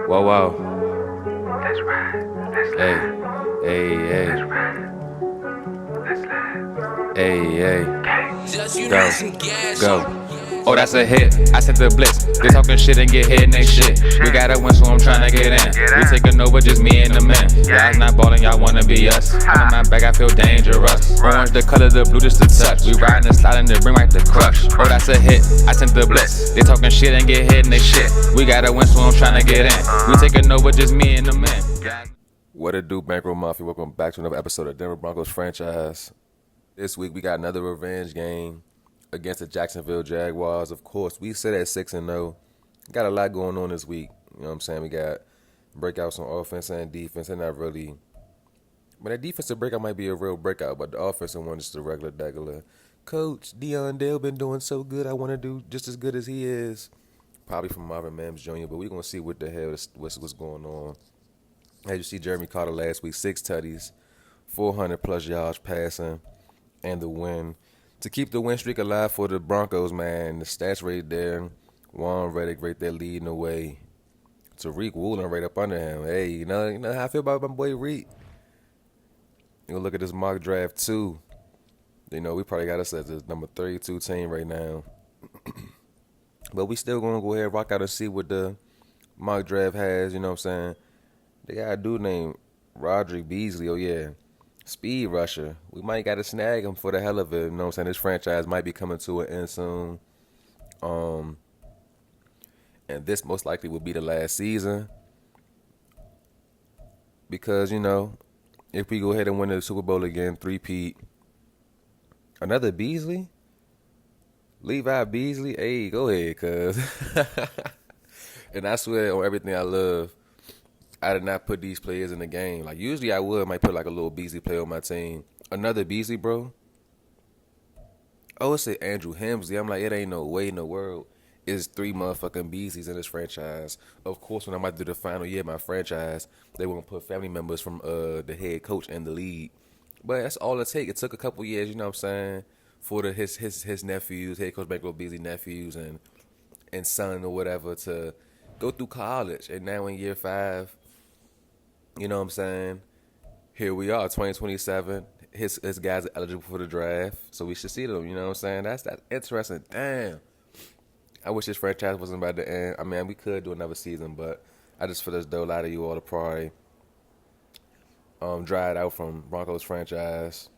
Whoa, whoa. Let's ride. Let's Hey, slide. hey, hey, Let's ride. Let's slide. hey, hey. Just you Go, need some gas. go. Oh, that's a hit. I sent the blitz. They talking shit and get hit and they shit. We gotta win, so I'm trying to get in. We taking over, just me and the men. Y'all not ballin', y'all wanna be us. On my back, I feel dangerous. Orange the color, the blue just the touch. We riding and sliding, the ring right to crush. Oh, that's a hit. I sent the blitz. They talking shit and get hit and they shit. We gotta win, so I'm trying to get in. We taking over, just me and the men. What it do, Bankroll Mafia? Welcome back to another episode of Denver Broncos Franchise. This week we got another revenge game against the Jacksonville Jaguars. Of course, we sit at 6-0. Got a lot going on this week. You know what I'm saying? We got breakouts on offense and defense, and not really. But that defensive breakout might be a real breakout, but the offensive one is just a regular degular. Coach Dion Dale been doing so good. I want to do just as good as he is. Probably from Marvin Mims Jr., but we're going to see what the hell what's going on. As you see, Jeremy Carter last week, 6 tutties, 400-plus yards passing, and the win. To keep the win streak alive for the Broncos, man, the stats right there. Juan Reddick right there leading the way. Tariq Woolen right up under him. Hey, you know how I feel about my boy Reed? You look at this mock draft, too. You know, we probably got us as the number 32 team right now. But we still going to go ahead and rock out and see what the mock draft has, you know what I'm saying? They got a dude named Roderick Beasley. Oh, yeah. Speed rusher. We might got to snag him for the hell of it. You know what I'm saying? This franchise might be coming to an end soon. And this most likely will be the last season. Because, you know, if we go ahead and win the Super Bowl again, three-peat. Another Beasley? Levi Beasley? Hey, go ahead, cuz. And I swear on everything I love, I did not put these players in the game. Like, usually I might put like a little Beasley player on my team. Another Beasley, bro. Oh, it's a Andrew Hemsley. I'm like, it ain't no way in the world. It's 3 motherfucking Beasleys in this franchise. Of course, when I'm about to do the final year of my franchise, they won't put family members from the head coach in the league. But that's all it takes. It took a couple years, you know what I'm saying, for his nephews, head coach Bankroll Beasley nephews and son or whatever to go through college. And now in year 5, you know what I'm saying? Here we are, 2027. His guys are eligible for the draft, so we should see them. You know what I'm saying? That's interesting. Damn. I wish this franchise wasn't about to end. I mean, we could do another season, but I just feel as though a lot of you all to probably dried out from Broncos franchise,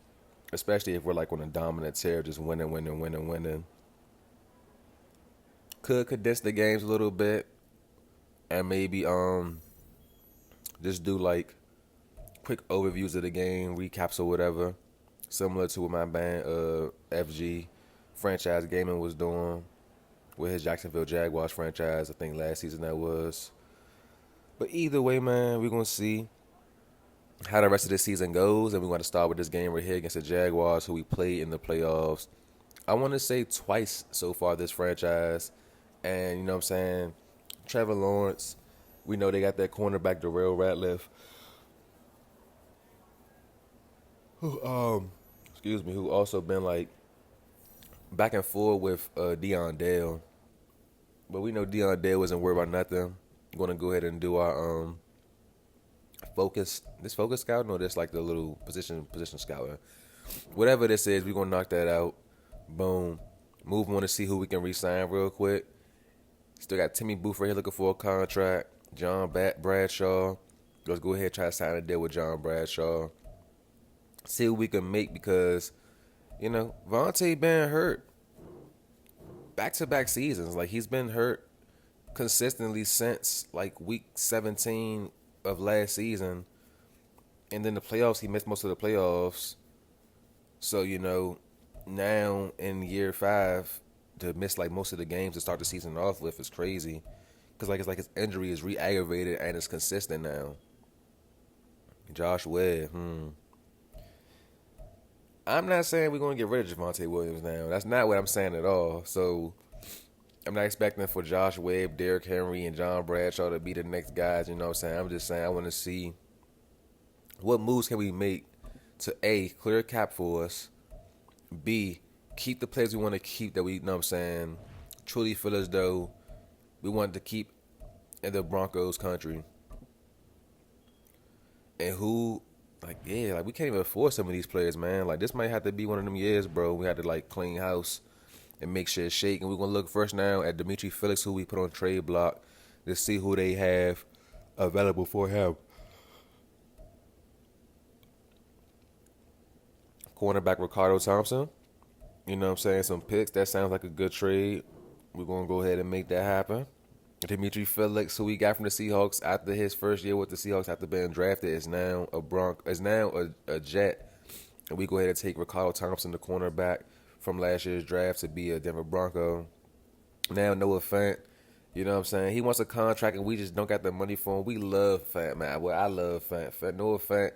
especially if we're like on a dominant tear, just winning. Could condense the games a little bit, and maybe just do like quick overviews of the game, recaps or whatever, similar to what my band FG Franchise Gaming was doing with his Jacksonville Jaguars franchise. I think last season that was. But either way, man, we're going to see how the rest of this season goes, and we're going to start with this game right here against the Jaguars, who we played in the playoffs. I want to say twice so far this franchise, and you know what I'm saying, Trevor Lawrence, we know they got that cornerback, Darrell Ratliff, who also been like back and forth with Dion Dale. But we know Dion Dale wasn't worried about nothing. Going to go ahead and do our focus scouting, or this like the little position scouting. Whatever this is, we're going to knock that out. Boom. Move on to see who we can re-sign real quick. Still got Timmy Booth right here looking for a contract. John Bradshaw. Let's go ahead and try to sign a deal with John Bradshaw. See what we can make, because, you know, Vontae been hurt back-to-back seasons. Like, he's been hurt consistently since, like, week 17 of last season. And then the playoffs, he missed most of the playoffs. So, you know, now in year 5, to miss, like, most of the games to start the season off with is crazy. Because, like, it's like his injury is re-aggravated and it's consistent now. Josh Webb, I'm not saying we're going to get rid of Javonte Williams now. That's not what I'm saying at all. So, I'm not expecting for Josh Webb, Derrick Henry, and John Bradshaw to be the next guys, you know what I'm saying? I'm just saying I want to see what moves can we make to, A, clear a cap for us, B, keep the players we want to keep that we, you know what I'm saying, truly feel as though we want to keep in the Broncos Country. And who, like, yeah, like, we can't even afford some of these players, man. Like, this might have to be one of them years, bro. We had to, like, clean house and make shit shake. And we're going to look first now at Dimitri Felix, who we put on trade block, to see who they have available for him. Cornerback Ricardo Thompson. You know what I'm saying? Some picks. That sounds like a good trade. We're going to go ahead and make that happen. Dimitri Felix, who we got from the Seahawks after his first year with the Seahawks after being drafted, is now a Jet. And we go ahead and take Ricardo Thompson, the cornerback from last year's draft, to be a Denver Bronco. Now, Noah Fant, you know what I'm saying? He wants a contract and we just don't got the money for him. We love Fant, man. Well, I love Fant. Noah Fant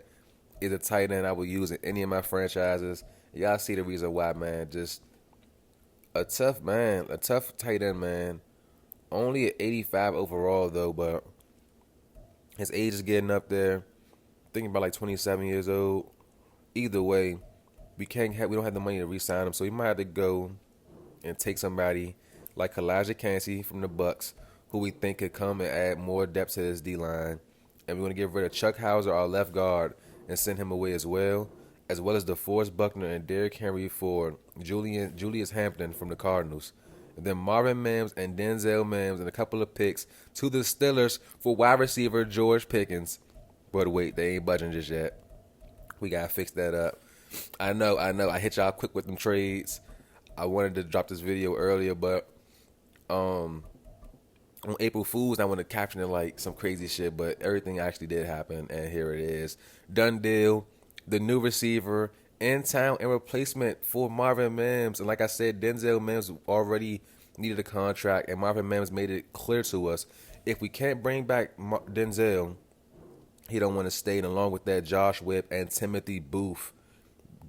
is a tight end I would use in any of my franchises. Y'all see the reason why, man. Just a tough tight end, man. Only at 85 overall, though, but his age is getting up there. Thinking about like 27 years old. Either way, we don't have the money to re-sign him, so we might have to go and take somebody like Elijah Cansey from the Bucks, who we think could come and add more depth to this D-line. And we're going to get rid of Chuck Hauser, our left guard, and send him away as well as DeForest Buckner and Derrick Henry for Julius Hampton from the Cardinals. And then Marvin Mims and Denzel Mims and a couple of picks to the Steelers for wide receiver George Pickens. But wait, they ain't budging just yet. We got to fix that up. I know. I hit y'all quick with them trades. I wanted to drop this video earlier, but on April Fool's, I wanted to caption it like some crazy shit, but everything actually did happen, and here it is. Done deal. The new receiver in town and replacement for Marvin Mims. And like I said, Denzel Mims already needed a contract, and Marvin Mims made it clear to us, if we can't bring back Denzel, he don't want to stay. And along with that, Josh Webb and Timothy Booth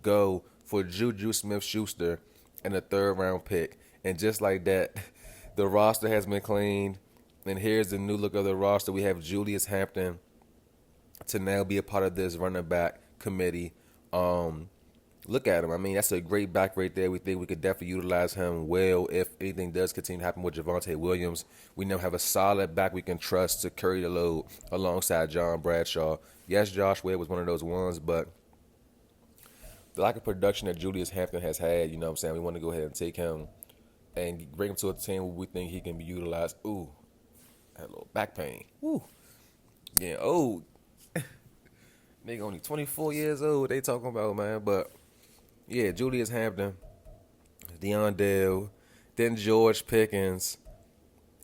go for Juju Smith-Schuster and a third-round pick. And just like that, the roster has been cleaned. And here's the new look of the roster. We have Julius Hampton to now be a part of this running back committee. Look at him. I mean, that's a great back right there. We think we could definitely utilize him well if anything does continue to happen with Javonte Williams. We now have a solid back we can trust to carry the load alongside John Bradshaw. Yes, Josh Webb was one of those ones, but the lack of production that Julius Hampton has had, you know what I'm saying, we want to go ahead and take him and bring him to a team where we think he can be utilized. Ooh, had a little back pain. Ooh, getting old. Nigga only 24 years old, they talking about, man, but yeah, Julius Hampton, Deion Dale, then George Pickens,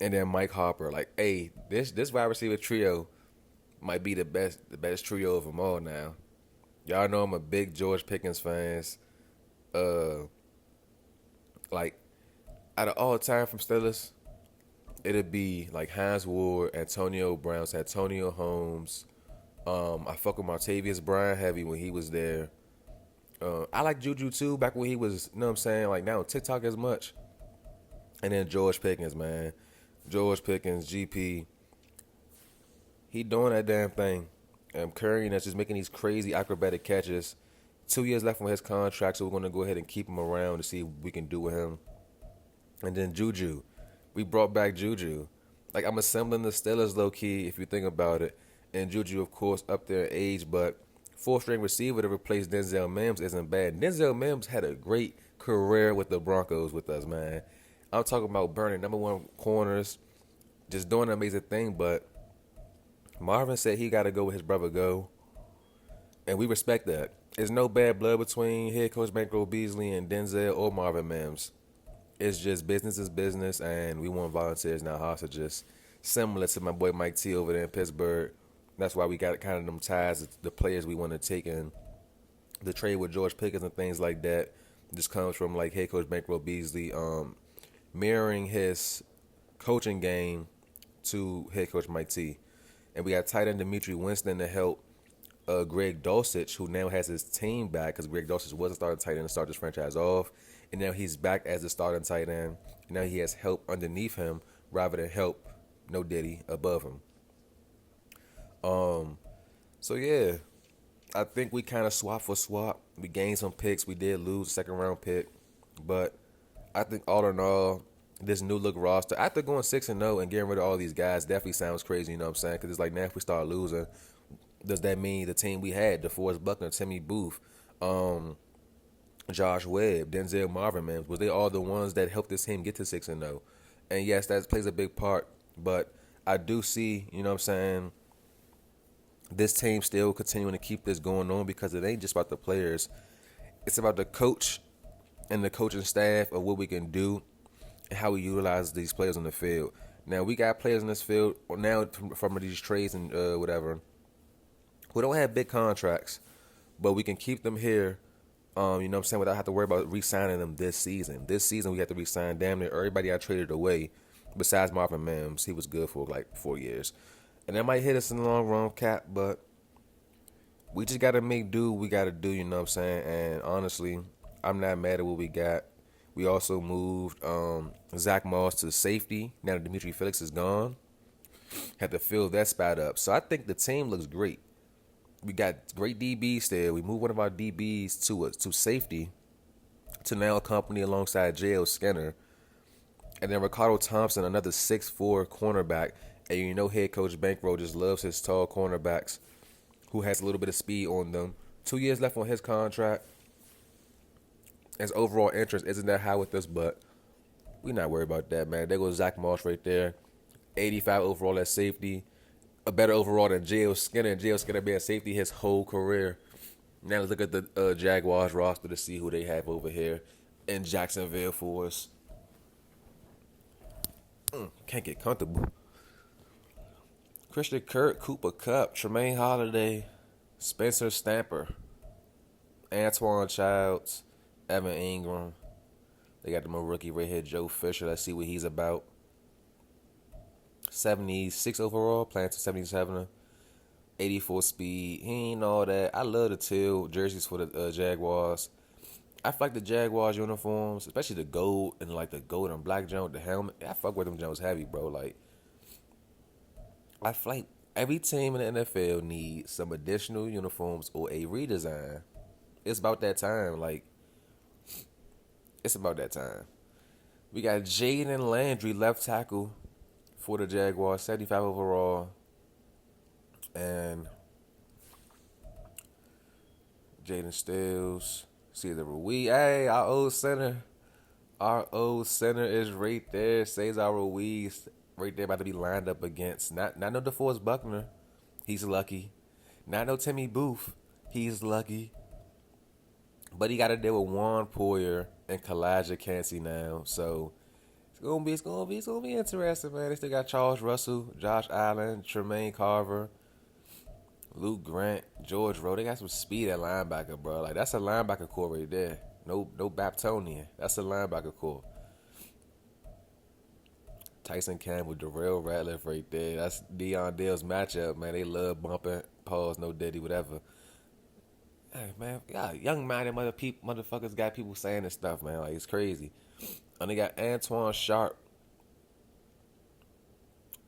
and then Mike Harper. Like, hey, this wide receiver trio might be the best trio of them all now. Y'all know I'm a big George Pickens fans. Like, out of all time from Steelers, it'd be like Hines Ward, Antonio Brown, Antonio Holmes. I fuck with Martavius Bryant heavy when he was there. I like Juju too, back when he was, you know what I'm saying, like now TikTok as much. And then George Pickens, man. George Pickens, GP. He doing that damn thing. Curry that's just making these crazy acrobatic catches. 2 years left on his contract, so we're going to go ahead and keep him around to see what we can do with him. And then Juju. We brought back Juju. Like, I'm assembling the Steelers low-key, if you think about it. And Juju, of course, up there in age, but fourth-string receiver to replace Denzel Mims isn't bad. Denzel Mims had a great career with the Broncos with us, man. I'm talking about burning #1 corners, just doing an amazing thing, but Marvin said he got to go where his brother go, and we respect that. There's no bad blood between head coach Bankroll Beasley and Denzel or Marvin Mims. It's just business is business, and we want volunteers, not hostages. Similar to my boy Mike T over there in Pittsburgh. That's why we got kind of them ties, the players we want to take in. The trade with George Pickens and things like that just comes from like head coach Bankroll Beasley mirroring his coaching game to head coach Mike T. And we got tight end Dimitri Winston to help Greg Dulcich, who now has his team back because Greg Dulcich was a starting tight end to start this franchise off. And now he's back as the starting tight end. And now he has help underneath him rather than help, no Diddy, above him. So yeah, I think we kind of swap for swap. We gained some picks. We did lose a second round pick, but I think all in all, this new look roster after going 6-0 and getting rid of all these guys definitely sounds crazy. You know what I'm saying? Because it's like now if we start losing, does that mean the team we had, DeForest Buckner, Timmy Booth, Josh Webb, Denzel Marvin, man, was they all the ones that helped this team get to 6-0? And yes, that plays a big part. But I do see, you know what I'm saying, this team still continuing to keep this going on because it ain't just about the players. It's about the coach and the coaching staff of what we can do and how we utilize these players on the field. Now, we got players in this field now from these trades and whatever who don't have big contracts, but we can keep them here, you know what I'm saying, without having to worry about re-signing them this season. This season, we have to re-sign damn near everybody I traded away besides Marvin Mims. He was good for like 4 years. And that might hit us in the long run, Cap, but we just got to make do what we got to do, you know what I'm saying? And honestly, I'm not mad at what we got. We also moved Zach Moss to safety. Now that Dimitri Felix is gone, had to fill that spot up. So I think the team looks great. We got great DBs there. We moved one of our DBs to safety to now accompany alongside J.L. Skinner. And then Ricardo Thompson, another 6'4" cornerback. And you know head coach Bankroll just loves his tall cornerbacks who has a little bit of speed on them. 2 years left on his contract. His overall interest isn't that high with us, but we're not worried about that, man. There goes Zach Moss right there. 85 overall at safety. A better overall than J.L. Skinner. And J.L. Skinner being safety his whole career. Now let's look at the Jaguars roster to see who they have over here in Jacksonville for us. Can't get comfortable. Christian Kirk, Cooper Kupp, Tremaine Holiday, Spencer Stamper, Antoine Childs, Evan Ingram. They got them a rookie right here, Joe Fisher. Let's see what he's about. 76 overall, playing to 77. 84 speed. He ain't all that. I love the teal jerseys for the Jaguars. I feel like the Jaguars uniforms, especially the gold and like the gold and black jump, the helmet. I fuck with them Jones heavy, bro. Like, I feel like every team in the NFL needs some additional uniforms or a redesign. It's about that time. Like, it's about that time. We got Jaden Landry, left tackle for the Jaguars, 75 overall. And Jaden Stills, Cesar Ruiz. Hey, our old center. Our old center is right there. Cesar Ruiz right there about to be lined up against. Not no DeForest Buckner. He's lucky. Not no Timmy Booth. He's lucky. But he got to deal with Juan Poyer and Kalijah Cansey now. So it's gonna be interesting, man. They still got Charles Russell, Josh Allen, Tremaine Carver, Luke Grant, George Rowe. They got some speed at linebacker, bro. Like, that's a linebacker core right there. No Baptonian. That's a linebacker core. Tyson Campbell, Darrell Ratliff right there. That's Deion Dale's matchup, man. They love bumping, pause, no diddy, whatever. Hey, man, yeah, young-minded motherfuckers got people saying this stuff, man. Like, it's crazy. And they got Anton Sharp.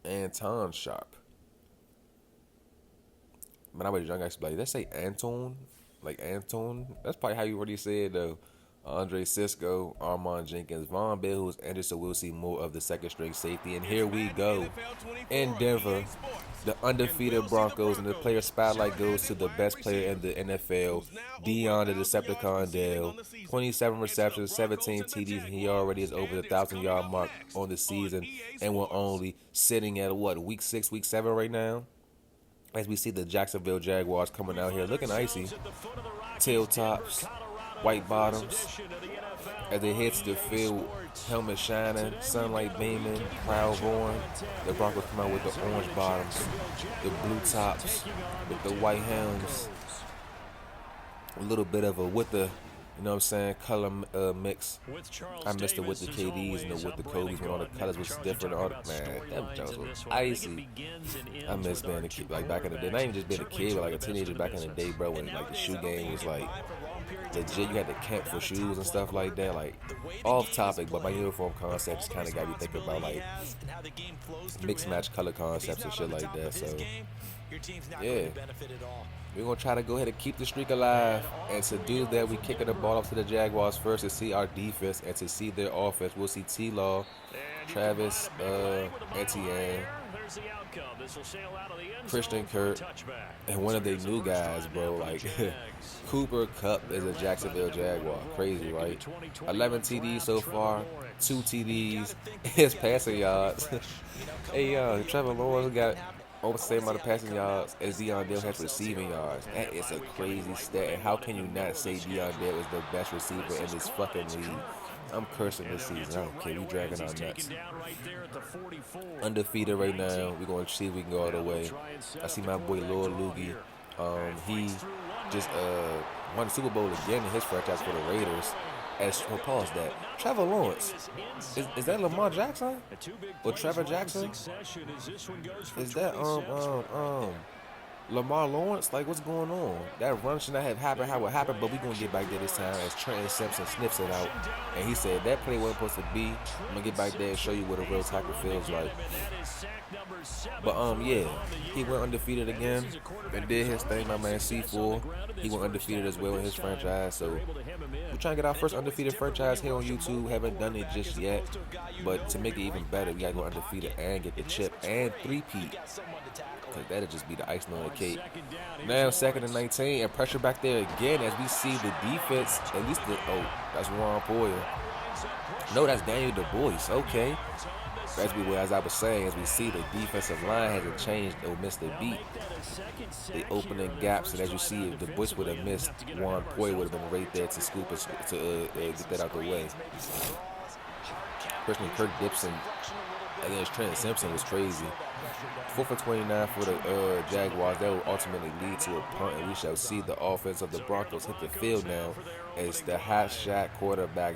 Man, I was young, I used to be like, let's say Anton. Like, Anton. That's probably how you already said, though. Andre Sisco, Armand Jenkins, Von Bell, who's injured, so we'll see more of the second-string safety. And here we go. In Denver, the undefeated Broncos, and the player spotlight goes to the best player in the NFL, Deion the Decepticon Dale. 27 receptions, 17 TDs, and he already is over the 1,000-yard mark on the season, and we're only sitting at, week 6, week 7 right now? As we see the Jacksonville Jaguars coming out here looking icy. Tail tops, white bottoms. As they head to the field, helmet shining, sunlight beaming, crowd roaring. The Broncos come out with the orange bottoms, the blue tops, with the white helms. A little bit of a with the, you know what I'm saying, color mix. I missed it with the KDs and with the Kobe's when all the colors was different. All the, man, them Jones was icy. I miss being a kid, like back in the day. Not even just being a kid, but like a teenager back in the day, bro, when like the shoe game was like legit. You had to camp for shoes and stuff like that. Like, off topic, but my uniform concepts kind of got me thinking about like mixed match color concepts and shit like that. So yeah, we're gonna try to go ahead and keep the streak alive. And to do that, we kicking the ball off to the Jaguars first to see our defense and to see their offense. We'll see T-Law, Travis Etienne, Christian Kirk, and one of their new guys, bro. Like Cooper Kupp is a Jacksonville Jaguar. Crazy, right? 11 TDs so far, 2 TDs. His passing yards. Hey, Trevor Lawrence got almost the same amount of passing yards as Deion Dale has receiving yards. That is a crazy stat. And how can you not say Deion Dale is the best receiver in this fucking league? I'm cursing this season. I don't care. We dragging our nuts. Undefeated right now. We're going to see if we can go all the way. I see my boy Lord Loogie. He just won the Super Bowl again in his franchise for the Raiders. Pause that. Trevor Lawrence. Is that Lamar Jackson? Or Trevor Jackson? Is that Lamar Lawrence? Like, what's going on? That run should not have happened how it happened, but we're going to get back there this time as Trenton Simpson sniffs it out. And he said, that play wasn't supposed to be. I'm going to get back there and show you what a real tackle feels like. But, yeah, he went undefeated again and did his thing, my man C4. He went undefeated as well in his franchise, so we're trying to get our first undefeated franchise here on YouTube. Haven't done it just yet, but to make it even better, we got to go undefeated and get the chip and three-peat. Because that'll just be the icing on the cake. Now, 2nd and 19, and pressure back there again as we see the defense, at least that's Ron Poyer. No, that's Daniel Du Bois. Okay. As I was saying, as we see the defensive line hasn't changed or missed a beat. They opening gaps, and as you see, if Du Bois would have missed, Juan Poyer would have been right there to scoop it, to get that out the way. Christian Kirk Dixon against Trent Simpson was crazy. 4th and 29 for the Jaguars. That will ultimately lead to a punt, and we shall see the offense of the Broncos hit the field now as the hot shot quarterback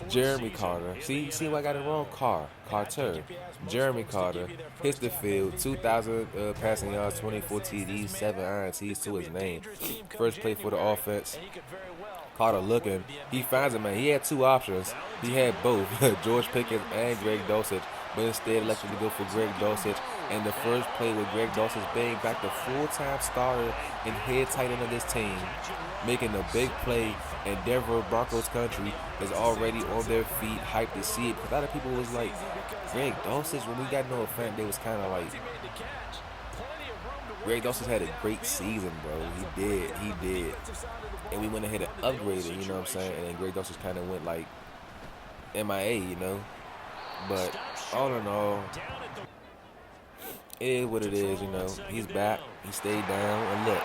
Jeremy Carter. See what I got it wrong? Carter. Jeremy Carter hits the field. 2,000 passing yards, 24 TDs, 7 INTs to his name. First play for the offense. Carter looking. He finds him, man. He had 2 options. He had both, George Pickens and Greg Dulcich, but instead elected to go for Greg Dulcich. And the first play with Greg Dulcich being back the full-time starter and head tight end of this team, making a big play. And Denver Broncos Country is already on their feet, hyped to see it. Because a lot of people was like, Greg Dulcich, when we got no offense, they was kind of like, Greg Dulcich had a great season, bro. He did. And we went ahead and upgraded, you know what I'm saying? And then Greg Dulcich kind of went like MIA, you know? But all in all, it is what it is, you know. He's back. He stayed down. And look,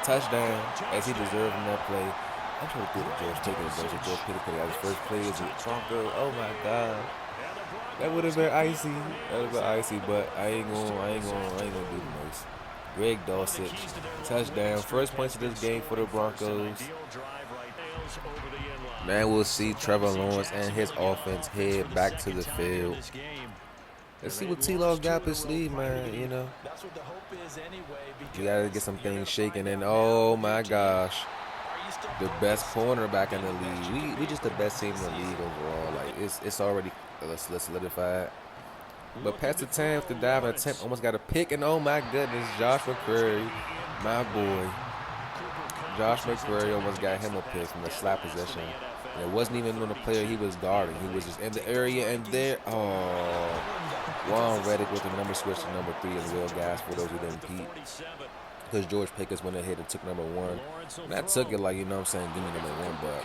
touchdown as he deserved in that play. I'm trying to do the George Pickens. George Pickens could have his first play as a Bronco. Oh my God, that would have been icy. But I ain't gonna do the most. Greg Dulcich, touchdown, first points of this game for the Broncos. Now we'll see Trevor Lawrence and his offense head back to the field. Let's see what T-Law's got up his sleeve, man, you know. We got to get some things shaking. And, oh, my gosh, the best cornerback in the league. We just the best team in the league overall. Like, it's already solidified. But Pastor Tam, the diving attempt, almost got a pick. And, oh, my goodness, Josh McCurry, my boy. Josh McCurry almost got him a pick from the slap possession. And it wasn't even on the player he was guarding. He was just in the area, and there, Juan Reddick with the number switch to number 3 as well, guys, for those who didn't peep. Because George Pickens went ahead and took number 1. And I took it like, you know what I'm saying, give me number 1, but,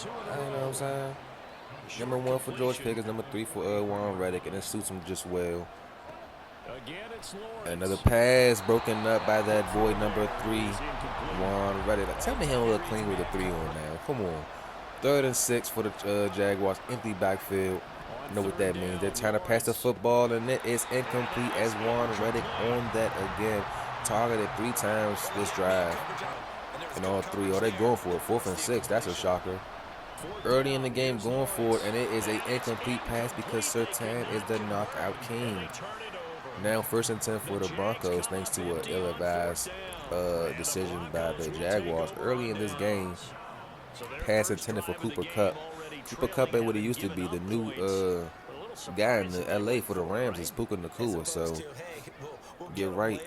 you know what I'm saying? Number 1 for George Pickens, number 3 for Juan Reddick, and it suits him just well. Another pass broken up by that boy, number 3, Juan Reddick. Tell me he don't look clean with the 3 on now. Come on. 3rd and 6 for the Jaguars, empty backfield. You know what that means. They're trying to pass the football, and it is incomplete as Juan Reddick on that again. Targeted 3 times this drive. And all 3. Oh, they're going for it. 4th and 6. That's a shocker. Early in the game going for it, and it is an incomplete pass because Surtain is the knockout king. Now 1st and 10 for the Broncos thanks to an ill-advised decision by the Jaguars early in this game. Pass intended for Cooper Kupp. Cooper Kupp ain't what he used to be. The new guy in the LA for the Rams is Puka Nacua. So get right.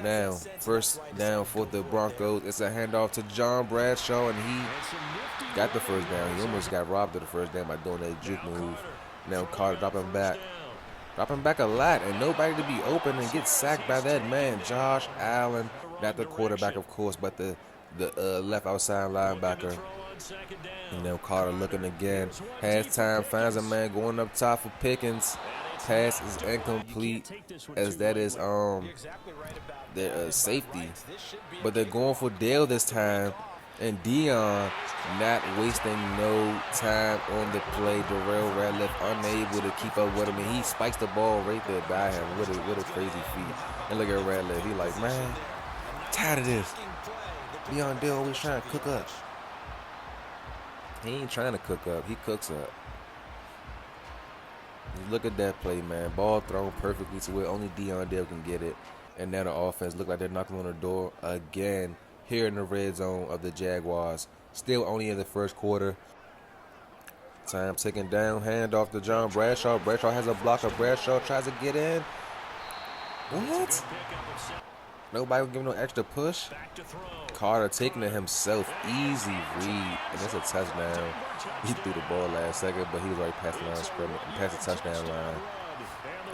Now, first down for the Broncos. It's a handoff to John Bradshaw, and he got the first down. He almost got robbed of the first down by doing that juke move. Now Carter dropping back. Dropping back a lot, and nobody to be open and get sacked by that man, Josh Allen. Not the quarterback, of course, but the left outside linebacker. And then Carter looking again. Has time, finds a man going up top for Pickens. Pass is incomplete, as that is their safety. But they're going for Dale this time. And Dion not wasting no time on the play. Darrell Radcliffe unable to keep up with him. And he spikes the ball right there by him. What a crazy feat. And look at Radcliffe. He like, man, tired of this. Dion Dale always trying to cook up. He ain't trying to cook up. He cooks up. Look at that play, man. Ball thrown perfectly to where only Dion Dale can get it. And now the offense look like they're knocking on the door again here in the red zone of the Jaguars. Still only in the first quarter. Time ticking down. Hand off to John Bradshaw. Bradshaw has a blocker. Bradshaw tries to get in. What? Nobody will give no extra push. Carter taking it himself. Easy read. And that's a touchdown. He threw the ball last second, but he was right past the line of scrimmage and past the touchdown line.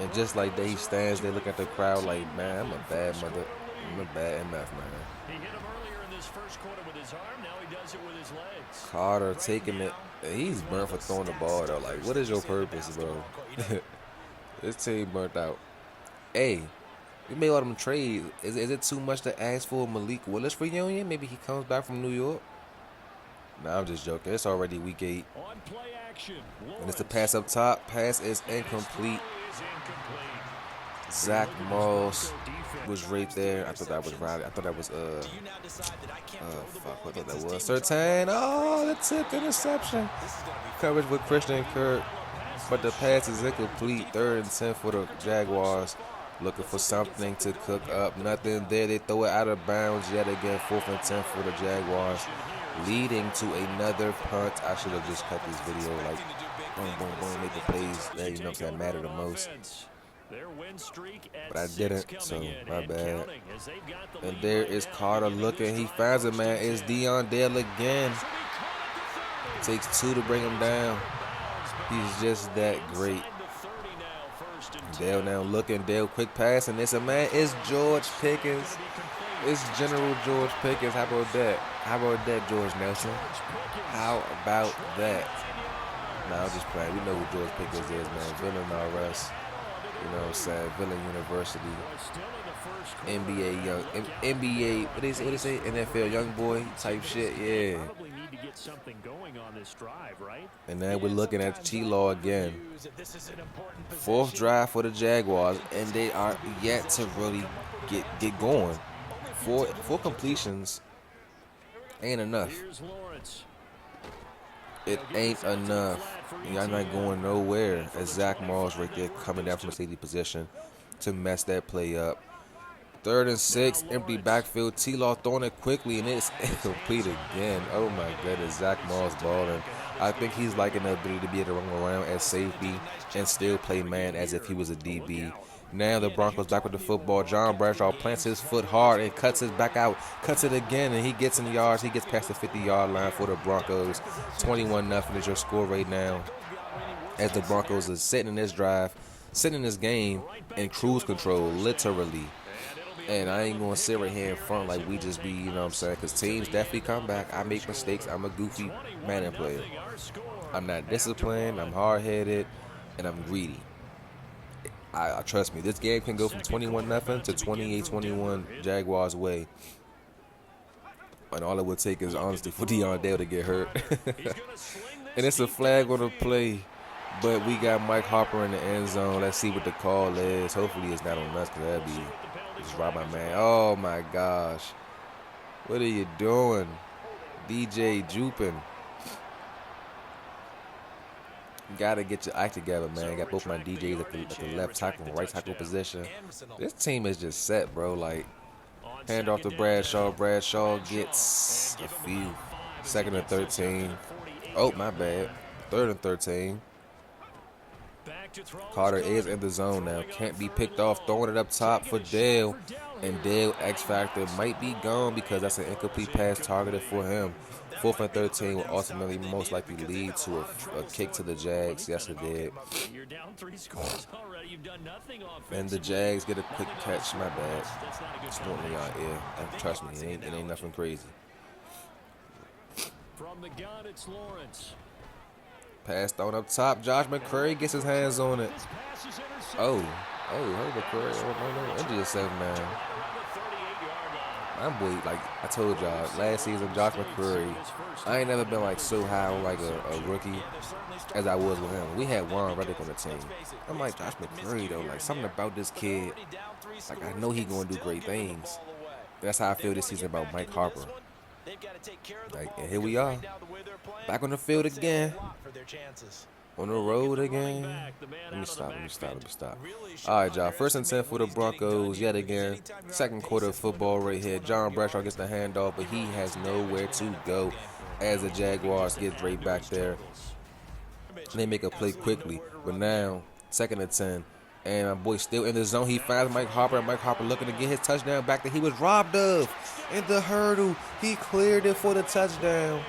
And just like that, he stands there looking at the crowd like, man, I'm a bad mother. I'm a bad MF, man. He hit him earlier in this first quarter with his arm. Now he does it with his legs. Carter taking it. He's burnt for throwing the ball, though. Like, what is your purpose, bro? This team burnt out. Hey, we made all them trades. Is it too much to ask for Malik Willis reunion? Maybe he comes back from New York. Nah, I'm just joking. It's already week 8. On play action, And it's the pass up top. Pass is incomplete. Zach Moss was right there. I thought that was Riley. I thought that was fuck, what thought that was? Surtain. Oh, the tip interception. Coverage with Christian Kirk. But the pass is incomplete. 3rd and 10 for the Jaguars. Looking for something to cook up. Nothing there. They throw it out of bounds yet again. 4th and 10 for the Jaguars. Leading to another punt. I should have just cut this video like boom, boom, boom, make the plays that, you know, that matter the most. But I didn't, so my bad. And there is Carter looking. He finds a man. It's Dion Dale again. Takes 2 to bring him down. He's just that great. Dale now looking. Dale quick pass, and it's a man. It's George Pickens. It's General George Pickens. How about that? How about that, George Nelson? How about that? Nah, I'm just playing. We know who George Pickens is, man. Villain RS. You know what I'm saying? Villain University. NBA young. NBA, what they say? NFL young boy type shit, yeah. And then we're looking at T-Law again. 4th drive for the Jaguars, and they are yet to really get going. 4 completions ain't enough. It ain't enough. Y'all not going nowhere. As Zach Moss right there coming down from the safety position to mess that play up. 3rd and 6, empty backfield. T-Law throwing it quickly, and it's incomplete again. Oh my goodness, Zach Moss balling. I think he's liking the ability to be able to run around as safety and still play man as if he was a DB. Now the Broncos back with the football. John Bradshaw plants his foot hard and cuts it back out. Cuts it again, and he gets in the yards. He gets past the 50-yard line for the Broncos. 21-0 is your score right now. As the Broncos are sitting in this drive, sitting in this game in cruise control, literally. And I ain't going to sit right here in front like we just be, you know what I'm saying? Because teams definitely come back. I make mistakes. I'm a goofy Madden player. I'm not disciplined. I'm hard-headed. And I'm greedy. I trust me. This game can go from 21-0 to 28-21 Jaguars way. And all it would take is, honestly, for Dion Dale to get hurt. And it's a flag on the play. But we got Mike Harper in the end zone. Let's see what the call is. Hopefully it's not on us, because that'd be just right, my man. Oh, my gosh. What are you doing? DJ Jupin. Gotta get your act together, man. Got both my DJs at the left tackle and right tackle position. This team is just set, bro. Like, Hand off to Bradshaw. Bradshaw gets a few. 2nd and 13. Oh, my bad. 3rd and 13. Carter is in the zone now. Can't be picked off. Throwing it up top for Dale. And Dale, X Factor, might be gone because that's an incomplete pass targeted for him. 4th and 13 will ultimately most likely lead to a kick to the Jags. Yes, it did. And the Jags get a quick catch. My bad. Snorting out here. And trust me, it ain't nothing crazy. From the gun, it's Lawrence. Pass thrown up top. Josh McCray gets his hands on it. Oh, McCray. Oh, no, injure yourself, man. My boy, like I told y'all, last season, Josh McCray, I ain't never been like so high on like a rookie as I was with him. We had Warren Reddick on the team. I'm like, Josh McCray, though, like something about this kid, like I know he gonna do great things. That's how I feel this season about Mike Harper. Like, and here we are, back on the field again, on the road again. Let me stop. All right, y'all. 1st and 10 for the Broncos yet again. 2nd quarter of football right here. John Bradshaw gets the handoff, but he has nowhere to go as the Jaguars get right back there. And they make a play quickly, but now 2nd and 10. And my boy still in the zone. He finds Mike Harper. And Mike Harper looking to get his touchdown back that he was robbed of. In the hurdle, he cleared it for the touchdown.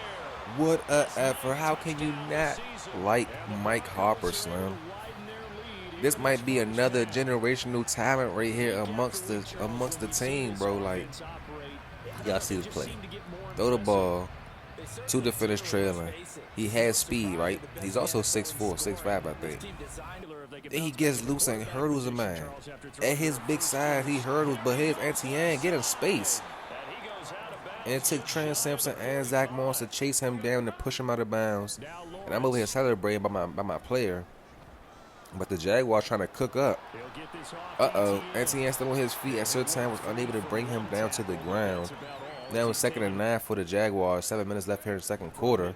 What a effort. How can you not like Mike Harper, Slim? This might be another generational talent right here amongst the team, bro. Like, y'all see this play. Throw the ball. 2 defenders trailing. He has speed, right? He's also 6'4", 6'5", I think. Then he gets loose and hurdles a man. At his big size, he hurdles, but his Etienne get in space. And it took Trent Sampson and Zach Moss to chase him down to push him out of bounds. And I'm over here celebrating by my player. But the Jaguars trying to cook up. Etienne still on his feet at certain time was unable to bring him down to the ground. Now it's 2nd and 9 for the Jaguars. 7 minutes left here in the 2nd quarter.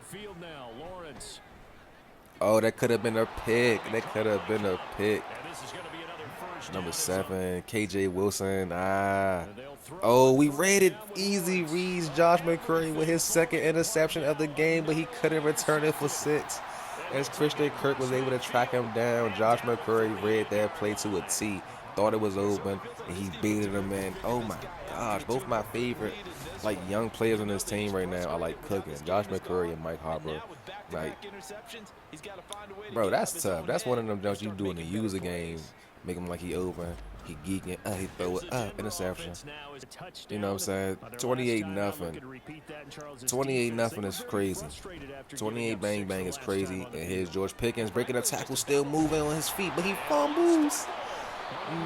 Oh, that could have been a pick. Number 7, KJ Wilson. Oh, we read it. Easy reads. Josh McCray with his 2nd interception of the game, but he couldn't return it for 6. As Christian Kirk was able to track him down, Josh McCray read that play to a T. Thought it was open, and he baited him in. Oh, my gosh. Both my favorite, like, young players on this team right now are, like, cooking. Josh McCray and Mike Harper. Like, bro, that's tough. That's one of them jumps you do in the user game. Make him like he open. He geeking. He throw it. Interception. You know what I'm saying? 28-0. 28-0 is crazy. 28 bang bang is crazy. And here's George Pickens breaking a tackle, still moving on his feet, but he fumbles.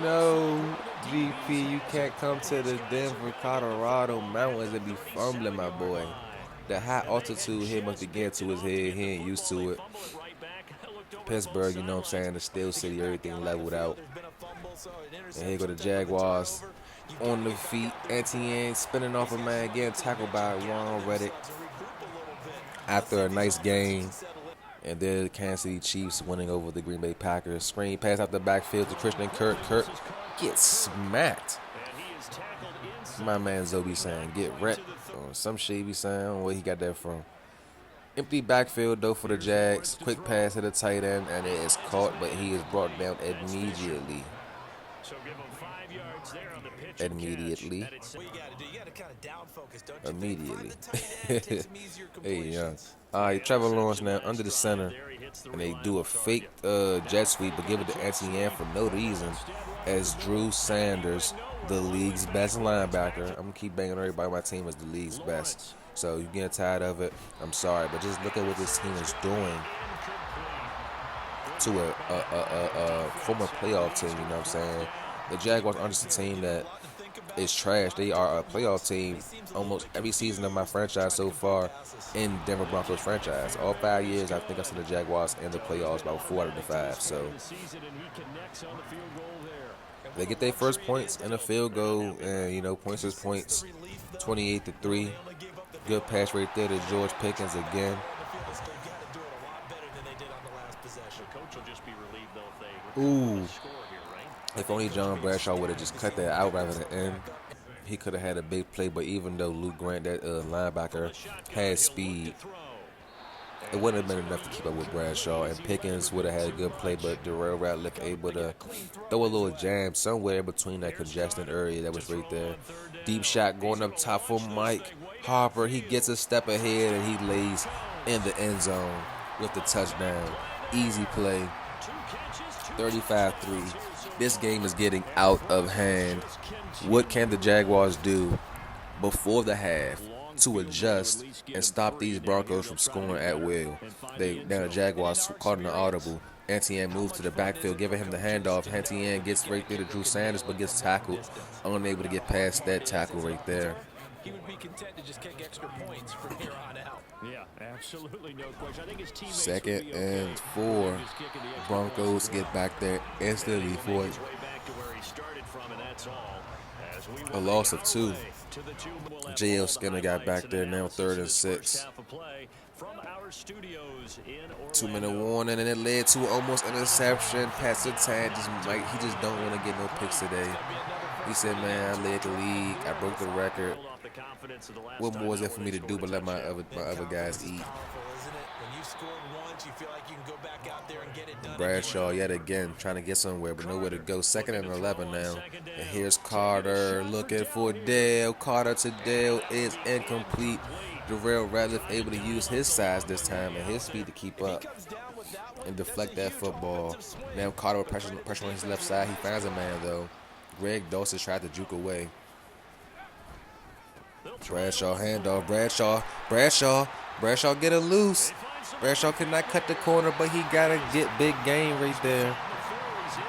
No, GP, you can't come to the Denver, Colorado mountains and be fumbling, my boy. The high altitude here must be getting to his head. He ain't used to it. Pittsburgh, you know what I'm saying, the Steel City, everything leveled out. And here go the Jaguars on the feet. Etienne spinning off a man, getting tackled by Warren Reddick after a nice game. And then the Kansas City Chiefs winning over the Green Bay Packers. Screen pass out the backfield to Christian Kirk. Kirk gets smacked. My man Zoe saying, get wrecked. Or some shit be saying, I don't know where he got that from. Empty backfield, though, for the Jags. Quick pass to the tight end, and it is caught, but he is brought down immediately. Immediately. Hey, young. All right, Trevor Lawrence now under the center, and they do a fake jet sweep, but give it to Etienne for no reason, as Drew Sanders, the league's best linebacker. I'm going to keep banging everybody on my team as the league's best. So you're getting tired of it, I'm sorry, but just look at what this team is doing to a former playoff team, you know what I'm saying? The Jaguars aren't just a team that is trash. They are a playoff team almost every season of my franchise so far in Denver Broncos franchise. All 5 years, I think I've seen the Jaguars in the playoffs about 4 out of the 5. So they get their first points in a field goal, and, you know, points is points, 28-3. Good pass right there to George Pickens again. Ooh. If only John Bradshaw would have just cut that out rather than in. he could have had a big play, but even though Luke Grant, that linebacker, had speed, it wouldn't have been enough to keep up with Bradshaw. And Pickens would have had a good play, but Darrell Ratliff able to throw a little jam somewhere between that congested area that was right there. Deep shot going up top for Mike Harper. He gets a step ahead and he lays in the end zone with the touchdown. Easy play. 35-3. This game is getting out of hand. What can the Jaguars do before the half to adjust and stop these Broncos from scoring at will? Now the Jaguars caught an audible. Etienne moves to the backfield, giving him the handoff. Etienne gets right there to Drew Sanders, but gets tackled. Unable to get past that tackle right there. He would be content to just kick extra points from here on out. Yeah, absolutely no question. I think his teammates 2nd and 4. Broncos get back there instantly for a loss of 2. JL Skinner got back there now 3rd and 6. 2-minute warning, and it led to almost interception. Pat Surtain he just don't want to get no picks today. He said, "Man, I led the league. I broke the record. What more is there for me to do but let my other guys eat?" Bradshaw yet again trying to get somewhere, but nowhere to go. 2nd and 11 now. And here's Carter looking for Dale. Carter to Dale is incomplete. Darrell Ratliff able to use his size this time and his speed to keep up and deflect that football. Now Carter with pressure on his left side. He finds a man though. Greg Dawson tried to juke away. Bradshaw handoff. Bradshaw get it loose. Bradshaw could not cut the corner, but he got to get big game right there.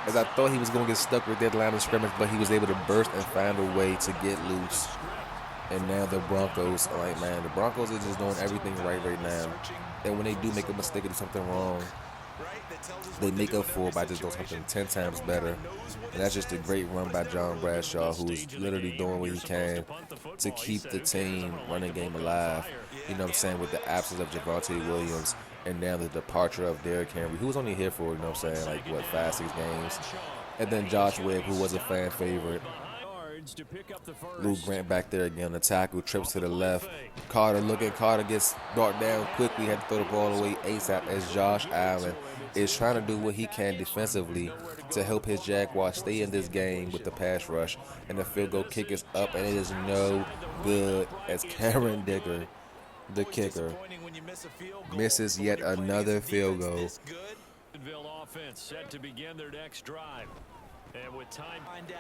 As I thought he was going to get stuck right there at the line of scrimmage, but he was able to burst and find a way to get loose. And now the Broncos, the Broncos are just doing everything right now. And when they do make a mistake or do something wrong, they make up for it by just doing something 10 times better. And that's just a great run by John Bradshaw, who's literally doing what he can to keep the team running game alive. You know what I'm saying? With the absence of Javonte Williams and now the departure of Derrick Henry, who was only here for, 5-6 games. And then Josh Webb, who was a fan favorite. Luke Grant back there again. The tackle trips to the left. Carter gets brought down quickly. Had to throw the ball away ASAP as Josh Allen is trying to do what he can defensively to help his Jaguars stay in this game with the pass rush. And the field goal kick is up, and it is no good as Karen Digger, the kicker, misses yet another field goal.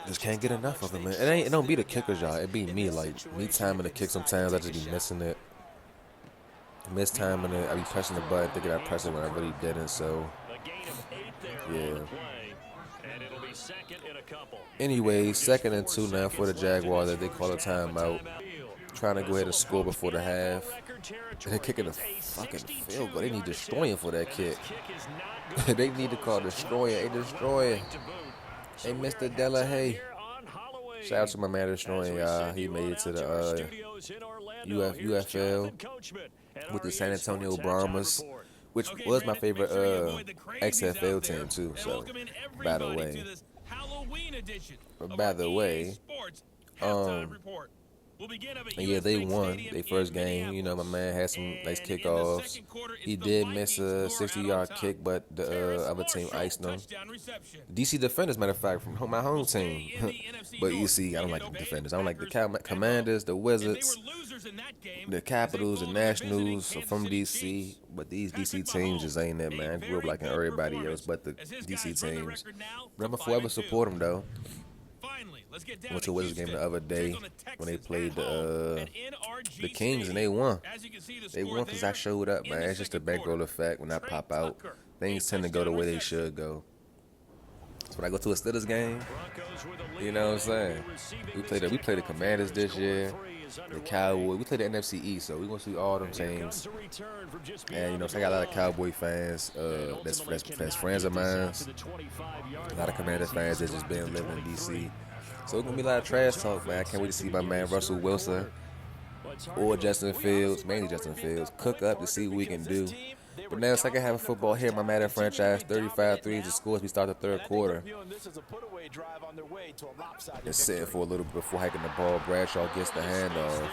Just can't get enough of it, man. It don't be the kickers, y'all. It be me. Me timing the kick sometimes, I just be missing it. Mistiming it. I be pressing the button thinking I pressed it when I really didn't, so yeah. Anyways, 2nd and 2 now for the Jaguars as they call a timeout. Trying to go ahead and score before the half. And they're kicking a fucking field goal. They need destroying for that kick. They need to call destroying. Hey, destroying. Hey, Mr. Delahaye. Shout out to my man destroying, y'all. He made it to the UFL with the San Antonio Brahmas, which was my favorite XFL team too. So, by the way, and yeah, they won their first game. My man had some nice kickoffs. He did miss a 60-yard kick, but the other team iced them. DC Defenders, matter of fact, from my home team. But you see, I don't like the Defenders. I don't like the Commanders, the Wizards, the Capitals, the Nationals from DC. But these DC teams just ain't that, man. I grew up liking everybody else but the DC teams. But I'm going to forever support them, though. Went to a Wizards game the other day when they played the Kings, and they won. They won because I showed up, man. It's just a bankroll effect. When I pop out, things tend to go the way they should go. So when I go to a Steelers game, you know what I'm saying? We played the Commanders this year, the Cowboys. We played the NFC East, so we're going to see all them teams. And, so I got a lot of Cowboy fans that's friends of mine. A lot of Commanders fans that's just been living in D.C. So it's going to be a lot of trash talk, man. I can't wait to see my man Russell Wilson or Justin Fields, mainly Justin Fields, cook up to see what we can do But now second half of football here in my Madden franchise, 35-3 is the score as we start the third quarter. It's sitting for a little bit before hiking the ball. Bradshaw gets the handoff.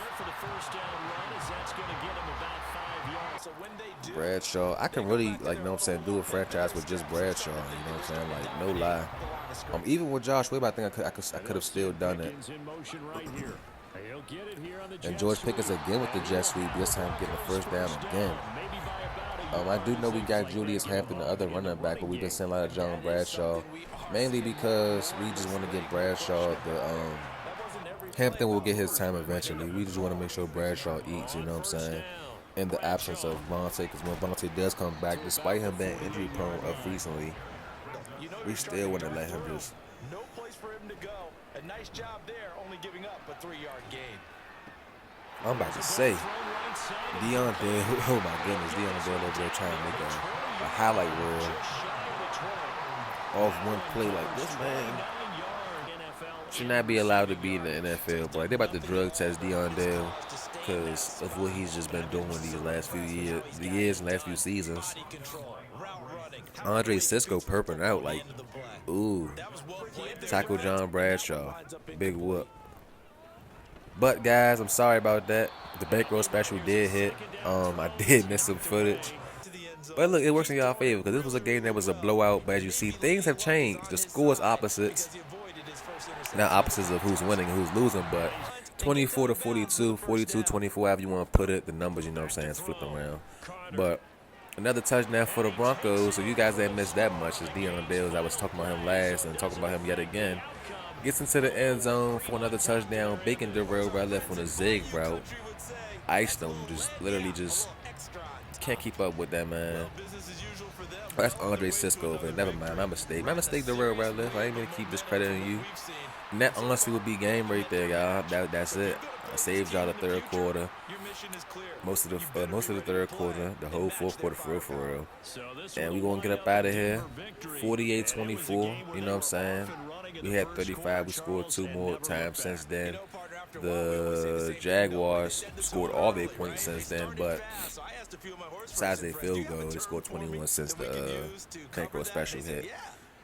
Bradshaw, I can really, like, you know what I'm saying, do a franchise with just Bradshaw, you know what I'm saying, like, no lie. Even with Josh Webb, I think I could have still done it. And George Pickens again with the jet sweep, this time getting the first down again. I do know we got Julius Hampton, the other running back, but we've been sending a lot of John Bradshaw, mainly because we just want to get Bradshaw Hampton will get his time eventually. We just want to make sure Bradshaw eats, you know what I'm saying, in the absence of Vontae, because when Vontae does come back, despite him being injury prone recently, we still want to let him just. No place for him to go. A nice job there, only giving up a 3-yard gain. I'm about to say, Deion Dale, oh my goodness, Deion Dale over there trying to make a highlight reel off one play like this, man. Should not be allowed to be in the NFL, but they're about to drug test Deion Dale because of what he's just been doing these last few years and last few seasons. Andre Cisco purping out like, ooh, tackle John Bradshaw, big whoop. But guys, I'm sorry about that. The bankroll special did hit. I did miss some footage. But look, it works in y'all favor because this was a game that was a blowout. But as you see, things have changed. The score is opposites. Not opposites of who's winning and who's losing, but 24-42, 42-24, however you want to put it. The numbers, you know what I'm saying, is flipping around. But another touchdown for the Broncos. So you guys ain't missed that much as Deion Dale. I was talking about him last and talking about him yet again. Gets into the end zone for another touchdown. Bacon derailed right left on a zig route. Iced him. Literally can't keep up with that, man. That's Andre Cisco over. Never mind. My mistake. My mistake derailed right left. I ain't gonna keep discrediting you. And that honestly would be game right there, y'all. That's it. I saved y'all the third quarter. Most of the third quarter, the whole fourth quarter for real. And we gonna get up out of here. 48-24. You know what I'm saying? We had 35. We scored 2 more times since then. The Jaguars scored all their points since then, but besides their field goal, they scored 21 since the bankroll special hit.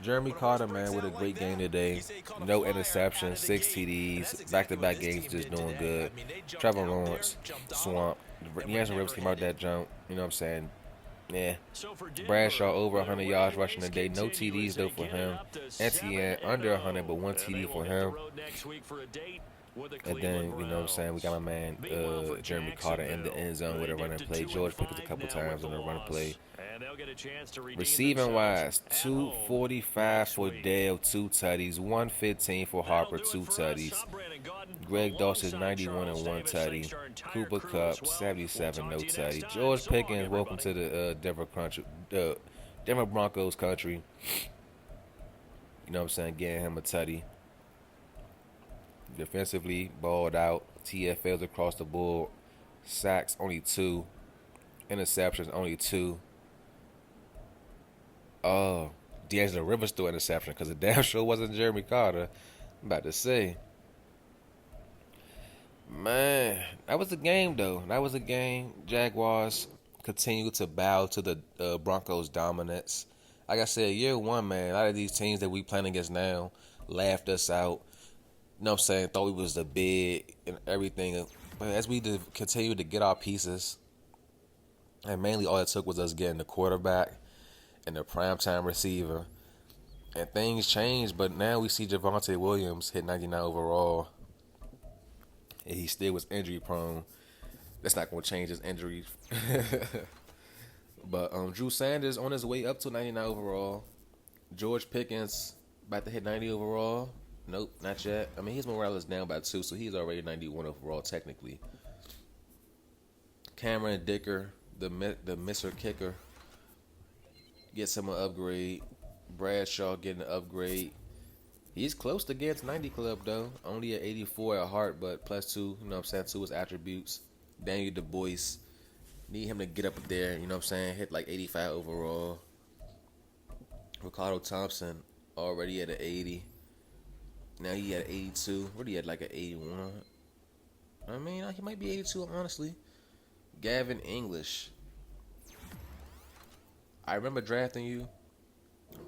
Jeremy Carter, man, with a great game today. No interceptions, 6 TDs, back-to-back games just doing good. Trevor Lawrence, Swamp. Yanson Rivers came out that jump, you know what I'm saying? Yeah. Bradshaw over 100 yards rushing today. No TDs though for him. Etienne under 100, but 1 TD for him. And then, you know what I'm saying, we got my man Jeremy Carter in the end zone with a running play. George Pickens a couple times on a running play. Receiving wise, 245 for Dale, 2 tutties. 115 for Harper, 2 tutties. Greg Dawson's 91 and 1 tutty. Cooper Kupp 77, no tutty. George Pickens, welcome to the Denver Broncos Country. You know what I'm saying, getting him a tutty. Defensively, balled out. TFLs across the board. Sacks, only 2. Interceptions, only 2. Oh, D'Angelo Rivers threw an interception because it damn sure wasn't Jeremy Carter. I'm about to say. Man, that was a game, though. That was a game. Jaguars continue to bow to the Broncos' dominance. Like I said, year one, man, a lot of these teams that we playing against now laughed us out. You know what I'm saying? Thought we was the big and everything. But as we continue to get our pieces, and mainly all it took was us getting the quarterback and the primetime receiver, and things changed. But now we see Javonte Williams hit 99 overall, and he still was injury prone. That's not going to change his injury. But Drew Sanders on his way up to 99 overall. George Pickens about to hit 90 overall. Nope, not yet. I mean, he's Morales down by 2, so he's already 91 overall technically. Cameron Dicker, the Mr. Kicker, gets him an upgrade. Bradshaw getting an upgrade. He's close to getting to 90 club, though. Only at 84 at heart, but +2, you know what I'm saying, to his attributes. Daniel Du Bois. Need him to get up there, you know what I'm saying, hit like 85 overall. Ricardo Thompson already at an 80. Now he at 82. What he had, like an 81? I mean, he might be 82, honestly. Gavin English. I remember drafting you,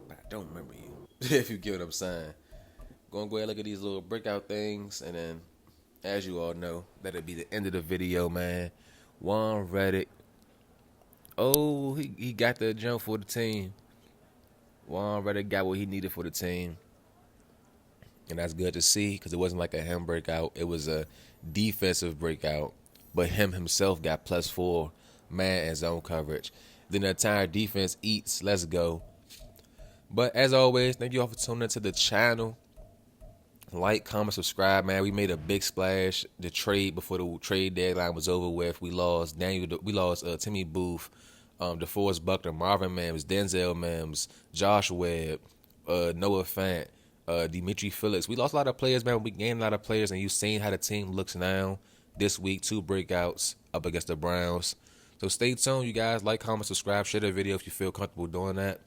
but I don't remember you. If you get what I'm saying. Gonna go ahead and look at these little breakout things, and then, as you all know, that'll be the end of the video, man. Juan Reddick. Oh, he got the jump for the team. Juan Reddick got what he needed for the team. And that's good to see because it wasn't like a him breakout. It was a defensive breakout. But him himself got +4 man and zone coverage. Then the entire defense eats. Let's go. But as always, thank you all for tuning into the channel. Like, comment, subscribe, man. We made a big splash. The trade before the trade deadline was over with. We lost Timmy Booth, DeForest Buckner, Marvin Mims, Denzel Mims, Josh Webb, Noah Fant, Dimitri Phillips. We lost a lot of players, man. We gained a lot of players, and you've seen how the team looks now. This week, 2 breakouts up against the Browns. So stay tuned, you guys. Like, comment, subscribe, share the video if you feel comfortable doing that.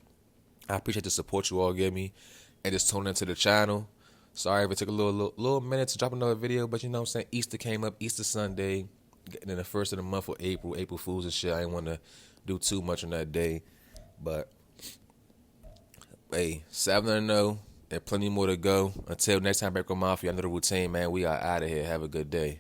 I appreciate the support you all give me, and just tune into the channel. Sorry if it took a little minute to drop another video, but you know what I'm saying? Easter came up, Easter Sunday, and then the first of the month of April Fools and shit. I didn't want to do too much on that day. But, hey, 7-0, and plenty more to go. Until next time, Bankroll Mafia, I know the routine, man. We are out of here. Have a good day.